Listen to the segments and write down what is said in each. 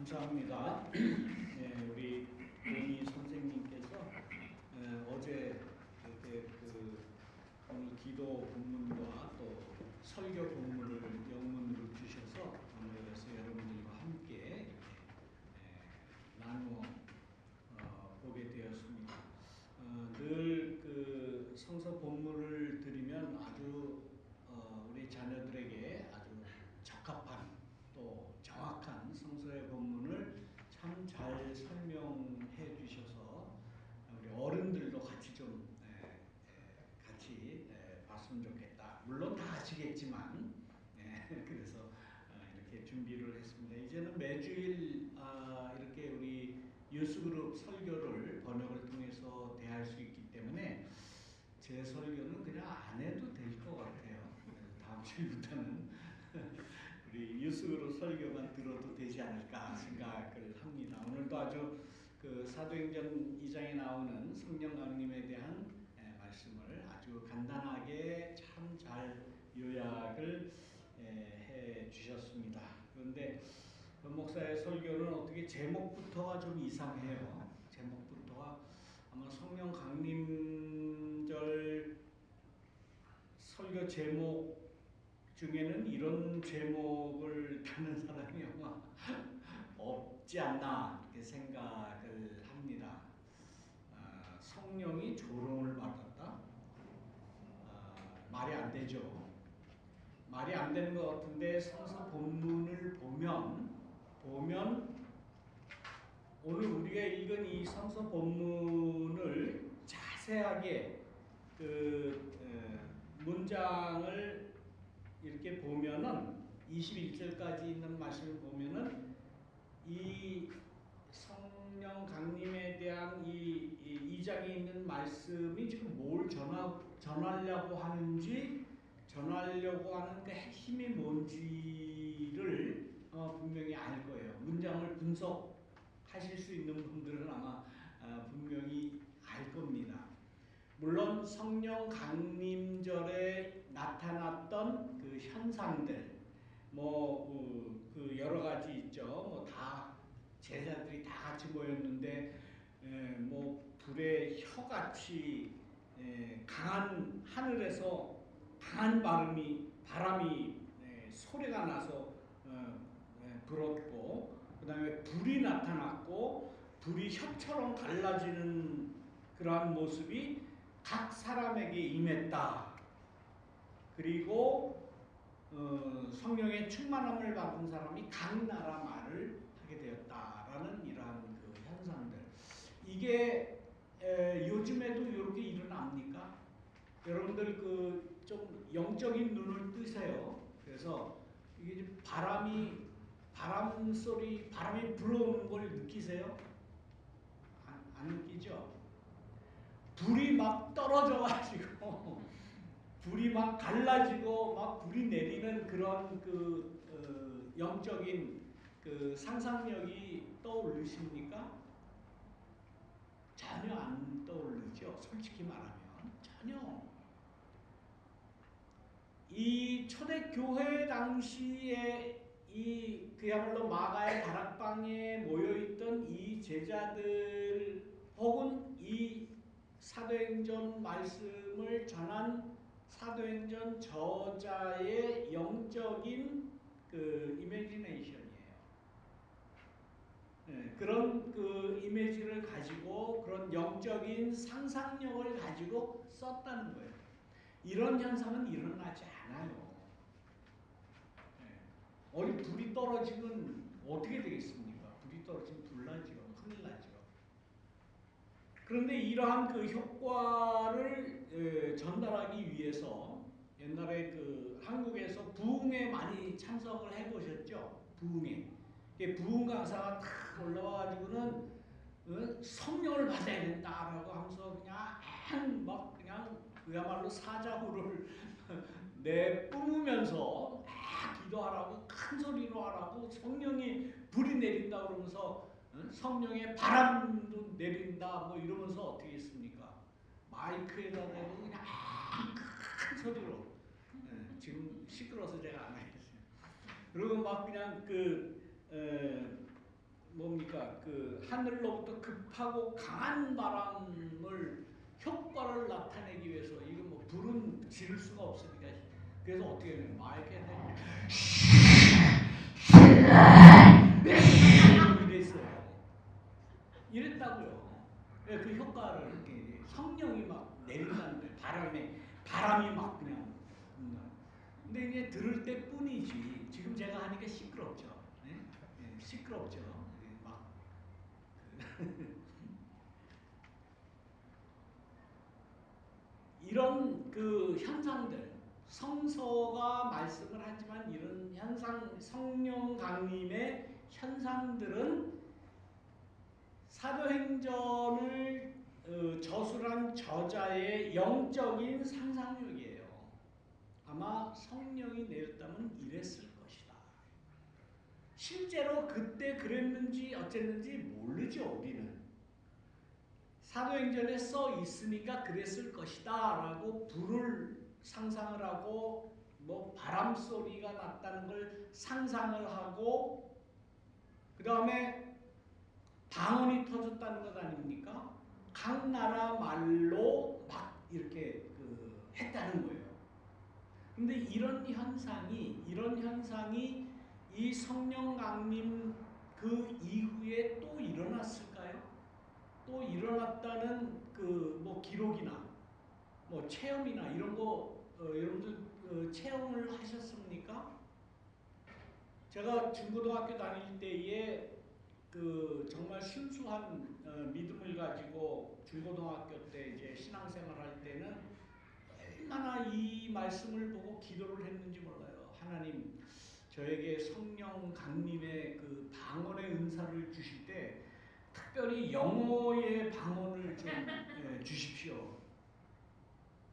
감사합니다. 네, 우리 노미 선생님께서 어제 이렇게 오늘 기도 본문과 또 설교 본문을 영문으로 주셔서 오늘에서 여러분들과 함께 이렇게 나누어 보게 되었습니다. 늘 그 성서 본문을 드리면 아주 우리 자녀들에게 아주 적합한 또 정확한 성서의 본문을 참 잘 설명해 주셔서 우리 어른들도 같이 좀 같이 봤으면 좋겠다. 물론 다 아시겠지만 그래서 이렇게 준비를 했습니다. 이제는 매주일 이렇게 우리 유스그룹 설교를 번역을 통해서 대할 수 있기 때문에 제 설교는 그냥 안 해도 될 것 같아요. 다음 주부터는 우리 유스그룹 설교만 들어도 되지 않을까 생각을 합니다. 오늘도 아주 그 사도행전 2장에 나오는 성령 강림에 대한 말씀을 아주 간단하게 참 잘 요약을 해 주셨습니다. 그런데 권 목사의 설교는 어떻게 제목부터가 좀 이상해요. 제목부터가 아마 성령 강림절 설교 제목 중에는 이런 제목을 다는 사람이 아마 없지 않나 이렇게 생각을 합니다. 성령이 조롱을 받았다? 말이 안 되죠. 말이 안 되는 것 같은데 성서 본문을 보면 오늘 우리가 읽은 이 성서 본문을 자세하게 문장을 이렇게 보면은 21절까지 있는 말씀을 보면은 이 성령 강림에 대한 이 2장에 있는 말씀이 지금 뭘 전하려고 하는지 전하려고 하는 그 핵심이 뭔지를 분명히 알 거예요. 문장을 분석하실 수 있는 분들은 아마 분명히 알 겁니다. 물론 성령 강림절에 나타났던 그 현상들 그 여러 가지 있죠. 뭐 다 제자들이 다 같이 모였는데 불의 혀같이 강한 하늘에서 강한 바람이 소리가 나서 불었고, 그 다음에 불이 나타났고 불이 혀처럼 갈라지는 그러한 모습이 각 사람에게 임했다. 그리고 성령의 충만함을 받은 사람이 각 나라 말을 하게 되었다라는 이러한 그 현상들. 이게 요즘에도 이렇게 일어납니까? 여러분들 그 좀 영적인 눈을 뜨세요. 그래서 이게 바람이 불어오는 걸 느끼세요? 안 느끼죠? 불이 막 떨어져가지고 불이 막 갈라지고 막 불이 내리는 그런 영적인 그 상상력이 떠오르십니까? 전혀 안 떠오르죠. 솔직히 말하면 전혀. 이 초대교회 당시에 그야말로 마가의 다락방에 모여있던 이 제자들 혹은 이 사도행전 말씀을 전한 사도행전 저자의 영적인 그 이미지네이션이에요. 그런 그 이미지를 가지고 그런 영적인 상상력을 가지고 썼다는 거예요. 이런 현상은 일어나지 않아요. 어디 불이 떨어지면 어떻게 되겠습니까? 불이 떨어지면 불나죠. 큰일 나죠. 그런데 이러한 그 효과를 전달하기 위해서 옛날에 그 한국에서 부흥에 많이 참석을 해보셨죠? 부흥회. 부흥 강사가 탁 올라와가지고는 성령을 받아야 된다라고 하면서 그냥 그야말로 사자후를 내뿜으면서 기도하라고 큰 소리로 하라고 성령이 불이 내린다 그러면서 성령의 바람도 내린다 뭐 이러면서 어떻게 했습니까? 마이크에다 대고 그냥 큰 소리로 지금 시끄러워서 제가 안 하겠어요. 그리고 막 그냥 하늘로부터 급하고 강한 바람을 효과를 나타내기 위해서 이거 뭐 불은 지를 수가 없으니까 그래서 어떻게 하면 마이크에 이랬어요. 이랬다고요. 그 효과를 이렇게 성령이 막 내린다는데 바람이 막 그냥. 근데 이제 들을 때 뿐이지. 지금 제가 하니까 시끄럽죠. 네? 네, 시끄럽죠. 네, 막 이런 그 현상들 성서가 말씀을 하지만 이런 현상 성령 강림의 현상들은 사도행전을 저술한 저자의 영적인 상상력이에요. 아마 성령이 내렸다면 이랬을 것이다. 실제로 그때 그랬는지 어쨌는지 모르죠. 우리는. 사도행전에 써 있으니까 그랬을 것이다 라고 불을 상상을 하고 뭐 바람 소리가 났다는 걸 상상을 하고 그 다음에 방언이 터졌다는 것 아닙니까? 각 나라 말로 막 이렇게 했다는 거예요. 근데 이런 현상이 이 성령 강림 그 이후에 또 일어났을까요? 또 일어났다는 그 뭐 기록이나 뭐 체험이나 이런 거 여러분들 체험을 하셨습니까? 제가 중고등학교 다닐 때에 그 정말 순수한 믿음을 가지고 중고등학교 때 이제 신앙생활 할 때는 얼마나 이 말씀을 보고 기도를 했는지 몰라요. 하나님 저에게 성령 강림의 그 방언의 은사를 주실 때 특별히 영어의 방언을 좀 주십시오.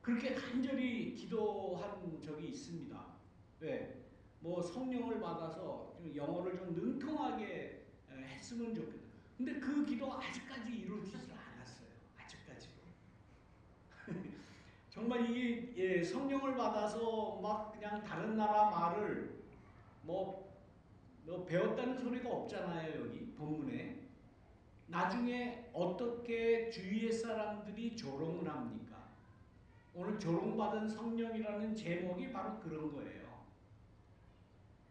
그렇게 간절히 기도한 적이 있습니다. 왜? 뭐 성령을 받아서 좀 영어를 좀 능통하게 했으면 좋겠다. 근데 그 기도가 아직까지 이루어지질 않았어요. 아직까지도. 정말 이게 성령을 받아서 막 그냥 다른 나라 말을 뭐 배웠다는 소리가 없잖아요. 여기 본문에. 나중에 어떻게 주위의 사람들이 조롱을 합니까? 오늘 조롱받은 성령이라는 제목이 바로 그런 거예요.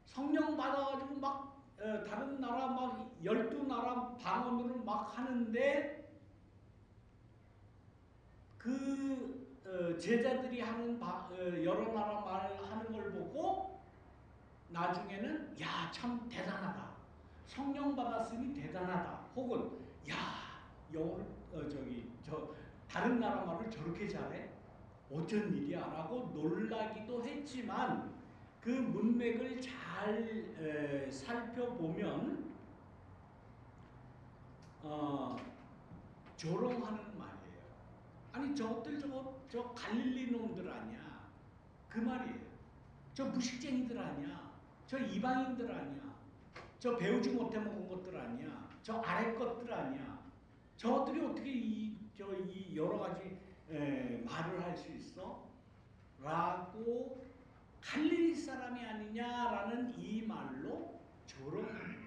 성령 받아가지고 막 다른 나라 막 12나라 방언으로 막 하는데 그 제자들이 하는 여러 나라 말 하는 걸 보고 나중에는 야, 참 대단하다. 성령 받았으니 대단하다. 혹은 야, 영어를 다른 나라 말을 저렇게 잘해? 어쩐 일이야? 라고 놀라기도 했지만 그 문맥을 잘 살펴보면 조롱하는 말이에요. 아니 저것들 저 갈릴리 놈들 아니야. 그 말이에요. 저 무식쟁이들 아니야. 저 이방인들 아니야. 저 배우지 못해 먹은 것들 아니야. 저 아래 것들 아니야. 저들이 어떻게 이 여러 가지 말을 할 수 있어? 라고 갈릴리 사람이 아니냐라는 이 말로 조롱하는 거예요.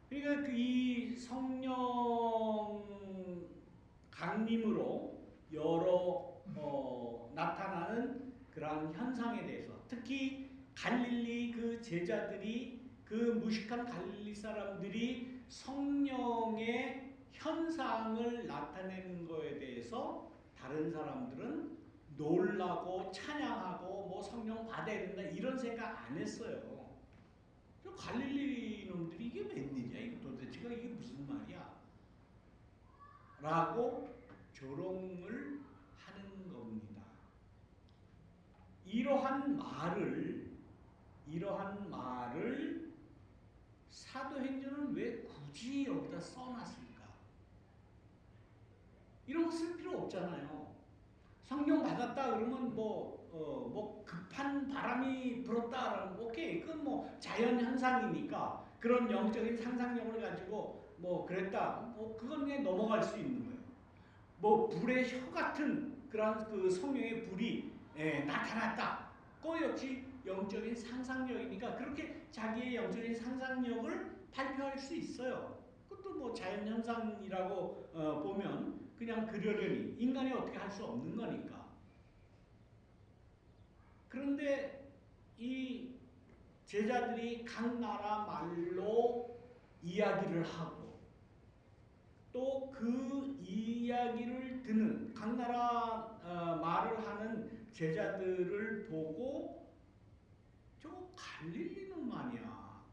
그러니까 이 성령 강림으로 여러 나타나는 그러한 현상에 대해서 특히 갈릴리 그 제자들이 그 무식한 갈릴리 사람들이 성령의 현상을 나타내는 거에 대해서 다른 사람들은 놀라고 찬양하고 뭐 성령 받아야 된다 이런 생각 안 했어요. 저 갈릴리 놈들이 이게 웬일이야? 이거 도대체가 이게 무슨 말이야? 라고 조롱을 하는 겁니다. 이러한 말을 사도행전은 왜 굳이 여기다 써놨을까? 이런 거 쓸 필요 없잖아요. 성령 받았다 그러면 뭐 급한 바람이 불었다 그러면 오케이 그건 뭐 자연 현상이니까 그런 영적인 상상력을 가지고 뭐 그랬다 뭐 그건 그냥 넘어갈 수 있는 거예요. 뭐 불의 혀 같은 그런 그 성령의 불이 나타났다. 그 역시 영적인 상상력이니까 그렇게 자기의 영적인 상상력을 발표할 수 있어요. 그것도 뭐 자연현상이라고 보면 그냥 그러려니 인간이 어떻게 할 수 없는 거니까. 그런데 이 제자들이 각 나라 말로 이야기를 하고 또 그 이야기를 듣는 각 나라 말을 하는 제자들을 보고 저거 갈릴리 놈 아니야.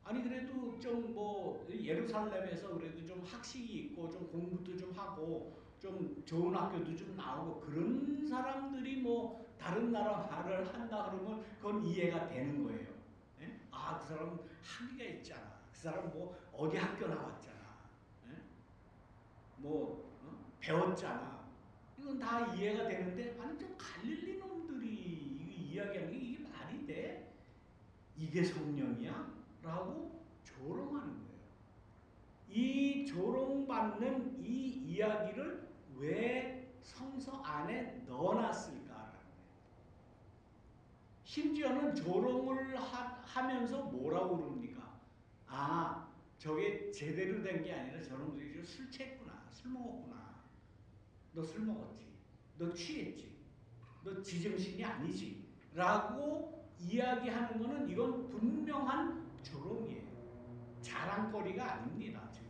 아니 그래도 좀 뭐 예루살렘에서 그래도 좀 학식이 있고 좀 공부도 좀 하고 좀 좋은 학교도 좀 나오고 그런 사람들이 뭐 다른 나라 말을 한다 그러면 그건 이해가 되는 거예요. 예? 아, 그 사람 학위가 있잖아. 그 사람 뭐 어디 학교 나왔잖아. 예? 뭐 배웠잖아. 이건 다 이해가 되는데 아니 저 갈릴리 놈들이 이야기하는 게 이게 말이 돼? 이게 성령이야? 라고 조롱하는 거예요. 이 조롱받는 이 이야기를 왜 성서 안에 넣어놨을까라는 거예요. 심지어는 조롱을 하면서 뭐라고 그럽니까? 아, 저게 제대로 된 게 아니라 저런 분들이 술 취했구나. 술 먹었구나. 너 술 먹었지. 너 취했지. 너 지정신이 아니지. 라고 이야기하는 거는 이건 분명한 조롱이에요. 자랑거리가 아닙니다. 지금.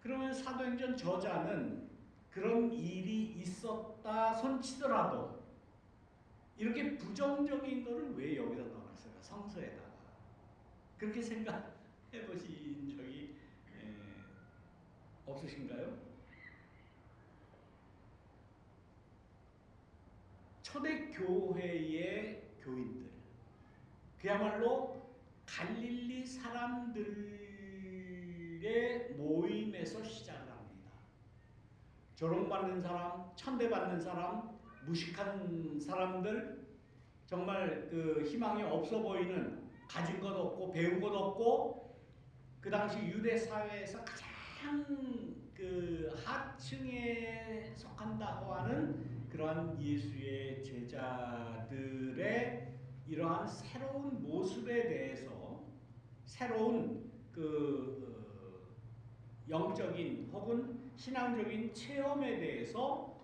그러면 사도행전 저자는 그런 일이 있었다 손치더라도 이렇게 부정적인 거를 왜 여기다 넣어놨을까? 성서에다가. 그렇게 생각해 보신 적이 없으신가요? 초대교회의 교인들, 그야말로 갈릴리 사람들의 모임에서 시작을 합니다. 조롱받는 사람, 천대받는 사람, 무식한 사람들, 정말 그 희망이 없어 보이는, 가진 것 없고 배운 것 없고 그 당시 유대 사회에서 가장 그 하층에 속한다고 하는 그러한 예수의 제자들의 이러한 새로운 모습에 대해서 새로운 그 영적인 혹은 신앙적인 체험에 대해서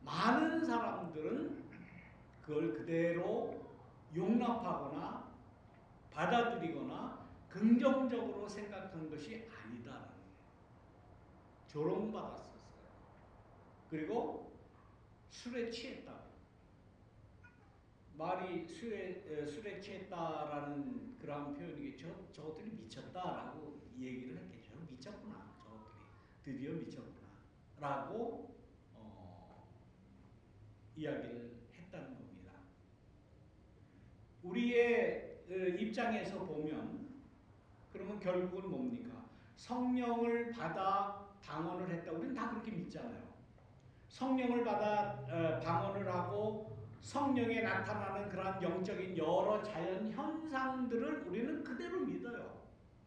많은 사람들은 그걸 그대로 용납하거나 받아들이거나 긍정적으로 생각한 것이 아니다라는 거예요. 조롱받았었어요. 그리고 술에 취했다. 말이 술에 취했다라는 그런 표현이겠죠. 저것들이 미쳤다라고 얘기를 했겠죠. 미쳤구나. 저것들이 드디어 미쳤구나. 라고 이야기를 했다는 겁니다. 우리의 입장에서 보면 그러면 결국은 뭡니까? 성령을 받아 방언을 했다. 우리는 다 그렇게 믿잖아요. 성령을 받아 방언을 하고 성령에 나타나는 그러한 영적인 여러 자연 현상들을 우리는 그대로 믿어요.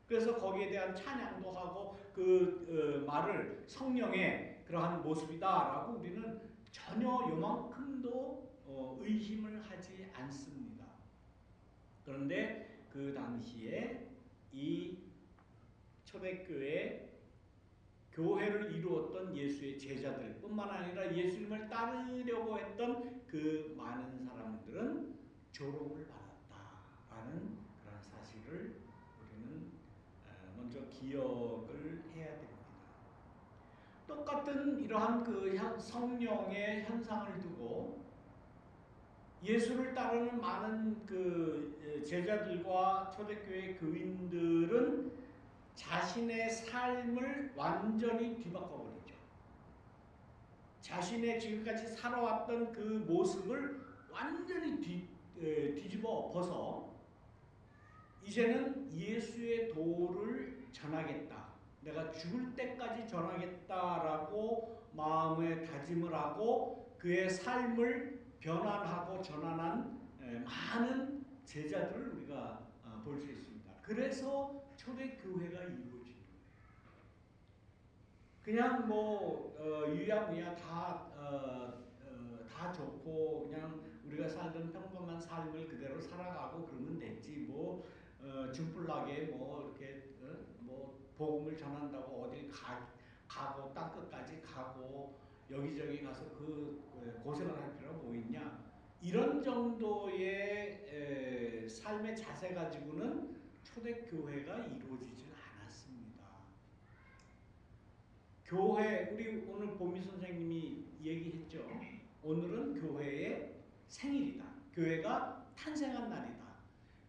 그래서 거기에 대한 찬양도 하고 그 말을 성령의 그러한 모습이다라고 우리는 전혀 요만큼도 의심을 하지 않습니다. 그런데 그 당시에 이 초대교회 교회를 이루었던 예수의 제자들 뿐만 아니라 예수님을 따르려고 했던 그 많은 사람들은 조롱을 받았다라는 그런 사실을 우리는 먼저 기억을 해야 됩니다. 똑같은 이러한 그 성령의 현상을 두고 예수를 따르는 많은 그 제자들과 초대교회 교인들은 자신의 삶을 완전히 뒤바꿔버리죠. 자신의 지금까지 살아왔던 그 모습을 완전히 뒤집어 엎어서 이제는 예수의 도를 전하겠다. 내가 죽을 때까지 전하겠다라고 마음에 다짐을 하고 그의 삶을 변환하고 전환한 많은 제자들을 우리가 볼 수 있습니다. 그래서 초대교회가 이루어진 거예요. 그냥 뭐 유야무야 다 다 좋고 그냥 우리가 살던 평범한 삶을 그대로 살아가고 그러면 됐지 뭐 준불나게 뭐 이렇게 뭐 복음을 전한다고 어딜 가고 땅 끝까지 가고 여기저기 가서 그 고생을 할 필요가 뭐 있냐 이런 정도의 삶의 자세 가지고는 초대교회가 이루어지질 않았습니다. 교회 우리 오늘 보미 선생님이 얘기했죠. 오늘은 교회의 생일이다. 교회가 탄생한 날이다.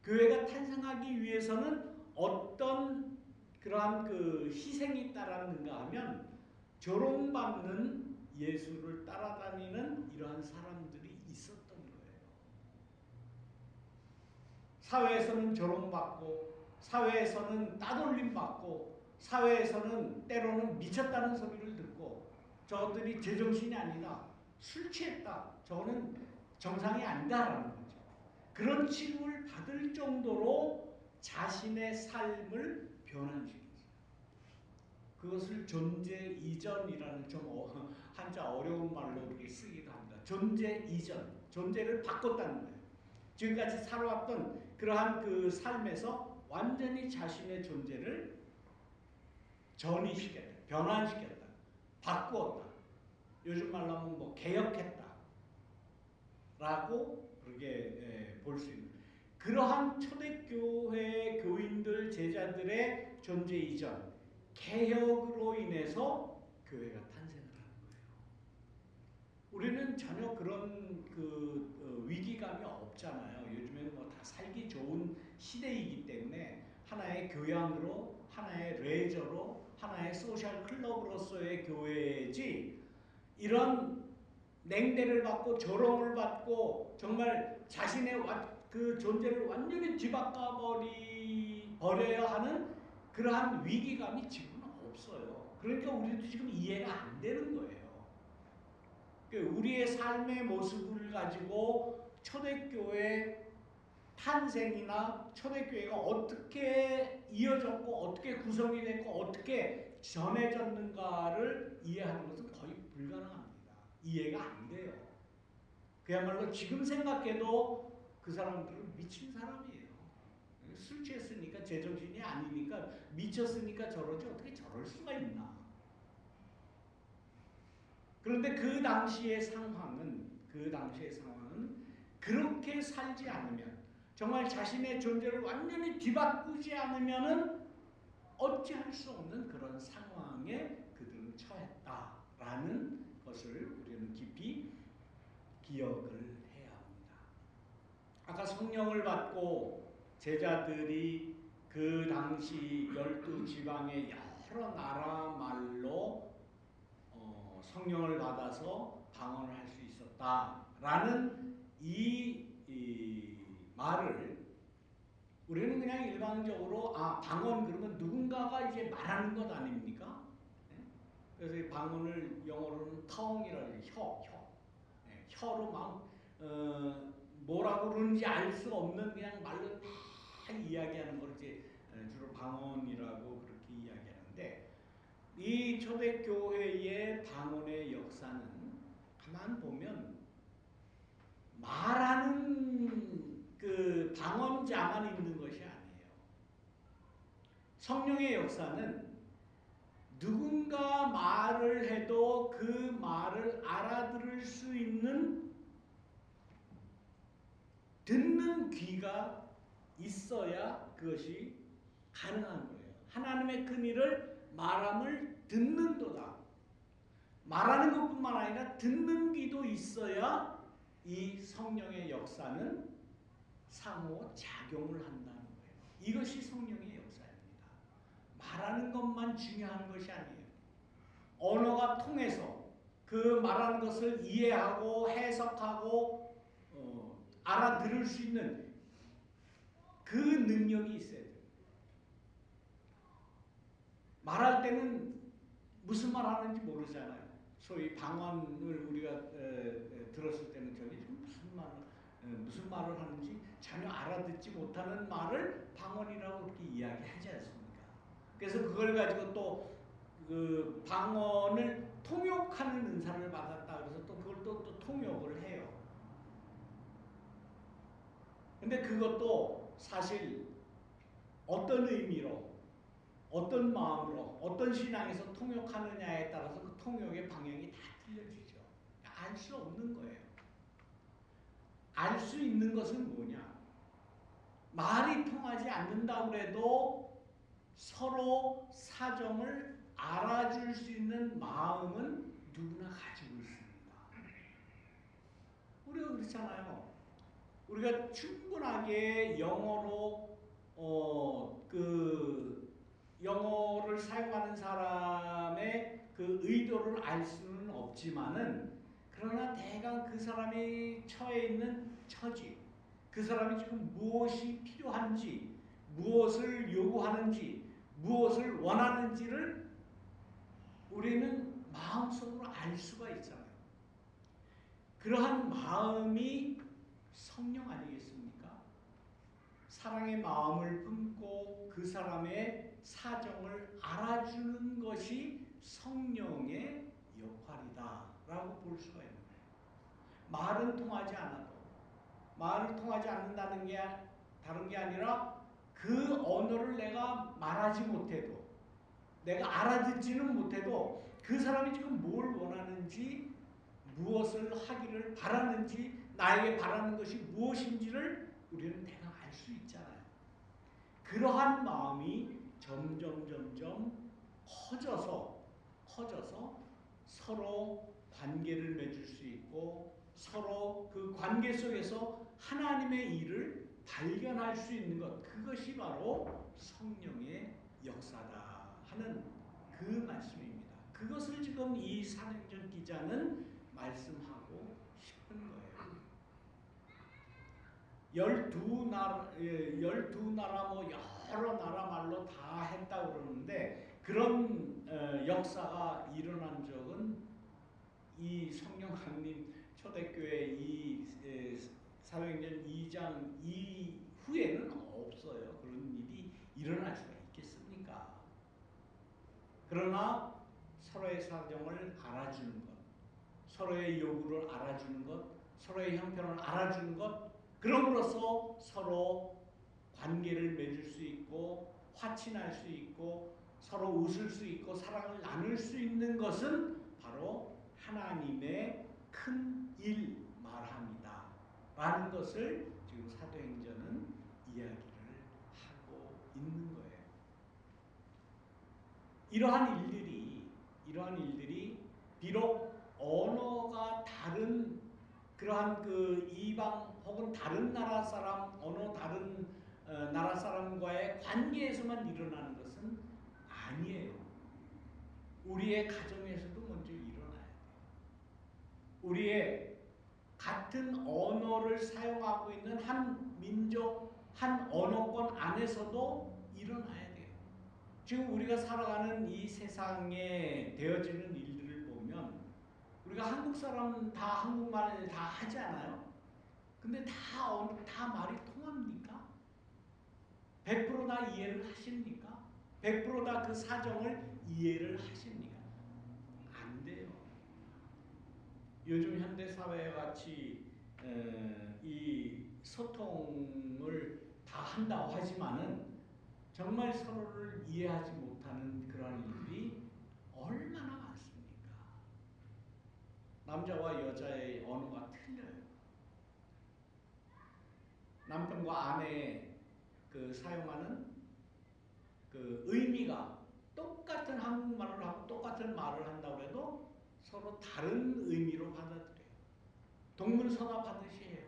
교회가 탄생하기 위해서는 어떤 그러한 그 희생이 따랐는가 하면 조롱받는 예수를 따라다니는 이러한 사람들이 있었던 거예요. 사회에서는 조롱받고 사회에서는 따돌림받고 사회에서는 때로는 미쳤다는 소리를 듣고 저들이 제정신이 아니다. 술 취했다. 저거는 정상이 아니다라는 거죠. 그런 취급을 받을 정도로 자신의 삶을 변환시켰어요. 그것을 존재 이전이라는 좀 한자 어려운 말로 이렇게 쓰기도 합니다. 존재 이전, 존재를 바꿨다는 거예요. 지금까지 살아왔던 그러한 그 삶에서 완전히 자신의 존재를 전이시켰다, 변환시켰다, 바꾸었다. 요즘 말로 하면 뭐 개혁했다 라고 그렇게 볼 수 있는 그러한 초대교회 교인들 제자들의 존재 이전 개혁으로 인해서 교회가 탄생을 하는 거예요. 우리는 전혀 그런 위기감이 없잖아요. 요즘에는 뭐 다 살기 좋은 시대이기 때문에 하나의 교양으로, 하나의 레저로, 하나의 소셜 클럽으로서의 교회지 이런 냉대를 받고 조롱을 받고 정말 자신의 그 존재를 완전히 뒤바꿔 버려야 하는 그러한 위기감이 지금은 없어요. 그러니까 우리도 지금 이해가 안 되는 거예요. 우리의 삶의 모습을 가지고 초대교회 탄생이나 초대교회가 어떻게 이어졌고 어떻게 구성이 됐고 어떻게 전해졌는가를 이해하는 것은 거의 불가능합니다. 이해가 안 돼요. 그야말로 지금 생각해도 그 사람들은 미친 사람이에요. 술 취했으니까 제정신이 아니니까 미쳤으니까 저러지 어떻게 저럴 수가 있나. 그런데 그 당시의 상황은 그렇게 살지 않으면 정말 자신의 존재를 완전히 뒤바꾸지 않으면은 어찌할 수 없는 그런 상황에 그들은 처했다라는 것을 우리는 깊이 기억을 해야 합니다. 아까 성령을 받고 제자들이 그 당시 12지방의 여러 나라 말로 성령을 받아서 방언을 할 수 있었다라는 이 말을 우리는 그냥 일반적으로 방언 그러면 누군가가 이제 말하는 것 아닙니까? 그래서 이 방언을 영어로는 tongue이라고 해요. 혀로 막 뭐라고 그러는지 알 수 없는 그냥 말로 다 이야기하는 걸 이제 주로 방언이라고 그렇게 이야기하는데 이 초대교회의 방언의 역사는 가만 보면 말하는 그 방언자만 있는 것이 아니에요. 성령의 역사는 누군가 말을 해도 그 말을 알아들을 수 있는 듣는 귀가 있어야 그것이 가능한 거예요. 하나님의 큰 일을 말함을 듣는도다. 말하는 것뿐만 아니라 듣는 귀도 있어야 이 성령의 역사는 상호 작용을 한다는 거예요. 이것이 성령의 역사입니다. 말하는 것만 중요한 것이 아니에요. 언어가 통해서 그 말하는 것을 이해하고 해석하고 알아들을 수 있는 그 능력이 있어야 돼요. 말할 때는 무슨 말 하는지 모르잖아요. 소위 방언을 우리가 들었을 때는 저기 무슨 말을 하는지 전혀 알아듣지 못하는 말을 방언이라고 그렇게 이야기하지 않습니까? 그래서 그걸 가지고 또 그 방언을 통역하는 은사를 받았다. 그래서 또 그걸 또 통역을 해요. 근데 그것도 사실 어떤 의미로, 어떤 마음으로, 어떤 신앙에서 통역하느냐에 따라서 그 통역의 방향이 다 틀려지죠. 알 수 없는 거예요. 알 수 있는 것은 뭐냐? 말이 통하지 않는다고 해도 서로 사정을 알아줄 수 있는 마음은 누구나 가지고 있습니다. 우리가 그렇잖아요. 우리가 충분하게 영어로 영어를 사용하는 사람의 그 의도를 알 수는 없지만은, 그러나 대강 그 사람이 처해 있는 처지, 그 사람이 지금 무엇이 필요한지, 무엇을 요구하는지, 무엇을 원하는지를 우리는 마음속으로 알 수가 있잖아요. 그러한 마음이 성령 아니겠습니까? 사랑의 마음을 품고 그 사람의 사정을 알아주는 것이 성령의 역할이다라고 볼 수가 있는 거예요. 말은 통하지 않아도, 말을 통하지 않는다는 게 다른 게 아니라 그 언어를 내가 말하지 못해도, 내가 알아듣지는 못해도 그 사람이 지금 뭘 원하는지, 무엇을 하기를 바라는지, 나에게 바라는 것이 무엇인지를 우리는 대강 알 수 있잖아요. 그러한 마음이 점점 커져서 서로 관계를 맺을 수 있고, 서로 그 관계 속에서 하나님의 일을 발견할 수 있는 것, 그것이 바로 성령의 역사다 하는 그 말씀입니다. 그것을 지금 이 사도행전 기자는 말씀하고 싶은 거예요. 12나라 뭐 여러 나라 말로 다 했다고 그러는데, 그런 역사가 일어난 적은 이 성령 강림 초대교회 이 사도행전 2장 이후에는 없어요. 그런 일이 일어날 수가 있겠습니까? 그러나 서로의 사정을 알아주는 것, 서로의 요구를 알아주는 것, 서로의 형편을 알아주는 것, 그럼으로써 서로 관계를 맺을 수 있고, 화친할 수 있고, 서로 웃을 수 있고, 사랑을 나눌 수 있는 것은 바로 하나님의 큰 일 말합니다 라는 것을 지금 사도행전은 이야기를 하고 있는 거예요. 이러한 일들이 비록 언어가 다른 그러한 그 이방 혹은 다른 나라 사람, 다른 나라 사람과의 관계에서만 일어나는 것은 아니에요. 우리의 가정에서도 먼저 일어나야 돼요. 우리의 같은 언어를 사용하고 있는 한 민족, 한 언어권 안에서도 일어나야 돼요. 지금 우리가 살아가는 이 세상에 되어지는 일들을 보면, 우리가 한국 사람 다 한국말 다 하지 않아요? 근데 다 말이 통합니까? 100% 다 이해를 하십니까? 100% 다 그 사정을 이해를 하십니까? 안 돼요. 요즘 현대 사회와 같이 이 소통을 다 한다고 하지만은 정말 서로를 이해하지 못하는 그런 일들이 얼마나 많습니까? 남자와 여자의 언어가 틀려요. 남편과 아내 그 사용하는 그 의미가 똑같은 한국말을 하고 똑같은 말을 한다고 해도 서로 다른 의미로 받아들여요. 동문서답하듯이 해요.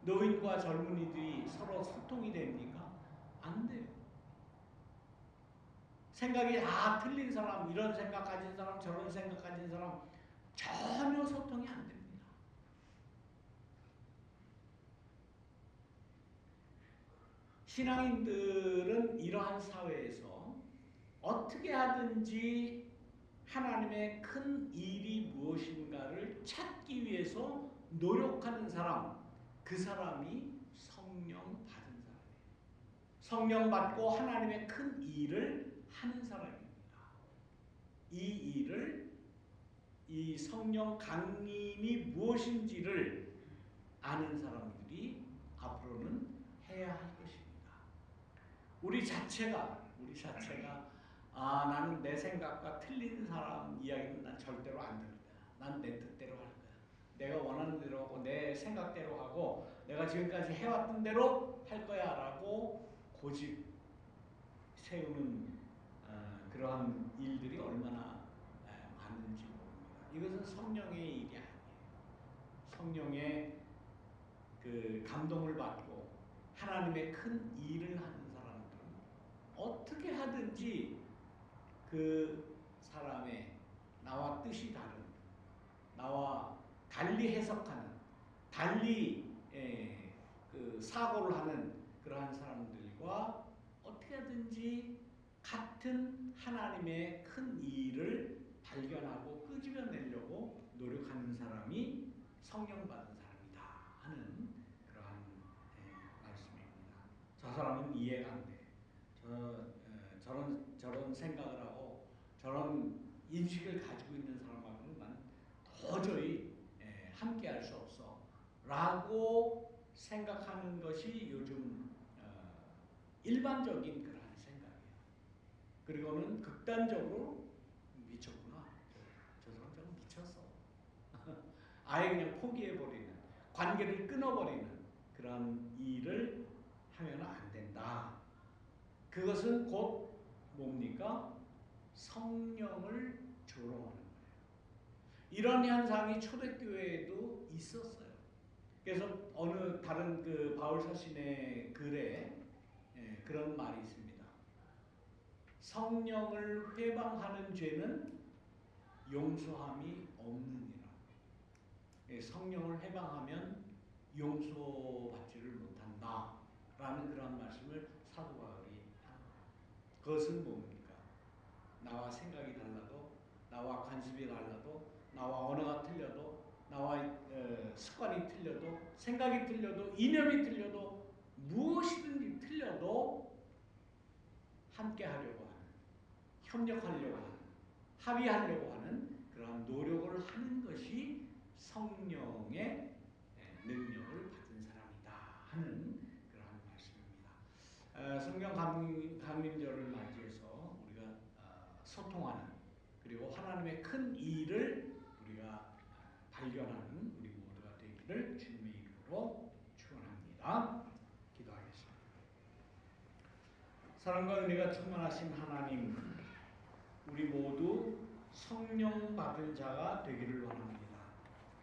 노인과 젊은이들이 서로 소통이 됩니까? 안 돼요. 생각이 다 틀린 사람, 이런 생각 가진 사람, 저런 생각 가진 사람, 전혀 소통이 안 됩니다. 신앙인들은 이러한 사회에서 어떻게 하든지 하나님의 큰 일이 무엇인가를 찾기 위해서 노력하는 사람, 그 사람이 성령 받은 사람이에요. 성령 받고 하나님의 큰 일을 하는 사람입니다. 이 일을, 이 성령 강림이 무엇인지를 아는 사람들이 앞으로는 해야 할 것입니다. 우리 자체가 나는 내 생각과 틀린 사람 이야기는 난 절대로 안 들을 거야. 난 내 뜻대로 할 거야. 내가 원하는 대로 하고 내 생각대로 하고 내가 지금까지 해왔던 대로 할 거야 라고 고집 세우는 그러한 일들이 얼마나 많은지 모릅니다. 이것은 성령의 일이 아니에요. 성령의 그 감동을 받고 하나님의 큰 일을 하는 사람들은 어떻게 하든지 그 사람의 나와 뜻이 다른, 나와 달리 해석하는, 달리 그 사고를 하는 그러한 사람들과 어떻게 하든지 같은 하나님의 큰 일을 발견하고 끄집어내려고 노력하는 사람이 성령 받은 사람이다 하는 그러한 말씀입니다. 저 사람은 이해가 안 돼. 저런 생각을 하고 저런 인식을 가지고 있는 사람하고는 난 도저히 함께할 수 없어 라고 생각하는 것이 요즘 일반적인 그런 생각이에요. 그리고는 극단적으로 미쳤구나. 저 사람 좀 미쳤어. 아예 그냥 포기해버리는, 관계를 끊어버리는 그런 일을 하면 안 된다. 그것은 곧 뭡니까? 성령을 조롱하는 거예요. 이런 현상이 초대교회에도 있었어요. 그래서 어느 다른 그 바울 사신의 글에 그런 말이 있습니다. 성령을 회방하는 죄는 용서함이 없느니라. 성령을 회방하면 용서받지를 못한다 라는 그런 말씀을 사도 바울이 합니다. 그것은 뭡니까? 나와 생각이 달라도, 나와 관습이 달라도, 나와 언어가 틀려도, 나와 습관이 틀려도, 생각이 틀려도, 이념이 틀려도, 무엇이든지 틀려도 함께 하려고 하는, 협력하려고 하는, 합의하려고 하는 그러한 노력을 하는 것이 성령의 능력을 받은 사람이다 하는 그러한 말씀입니다. 성령 강림절을 맞이해서 우리가 소통하는, 그리고 하나님의 큰 일을 우리가 발견하는 우리 모두가 되기를 주님의 이름으로 축원합니다. 기도하겠습니다. 사랑과 은혜가 충만하신 하나님, 우리 모두 성령 받은 자가 되기를 원합니다.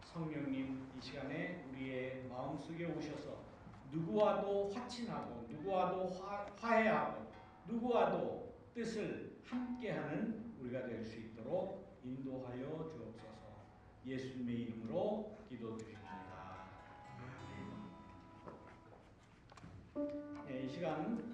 성령님, 이 시간에 우리의 마음속에 오셔서 누구와도 화친하고, 누구와도 화해하고, 누구와도 뜻을 함께하는 우리가 될 수 있도록 인도하여 주옵소서. 예수님의 이름으로 기도드립니다. 이 시간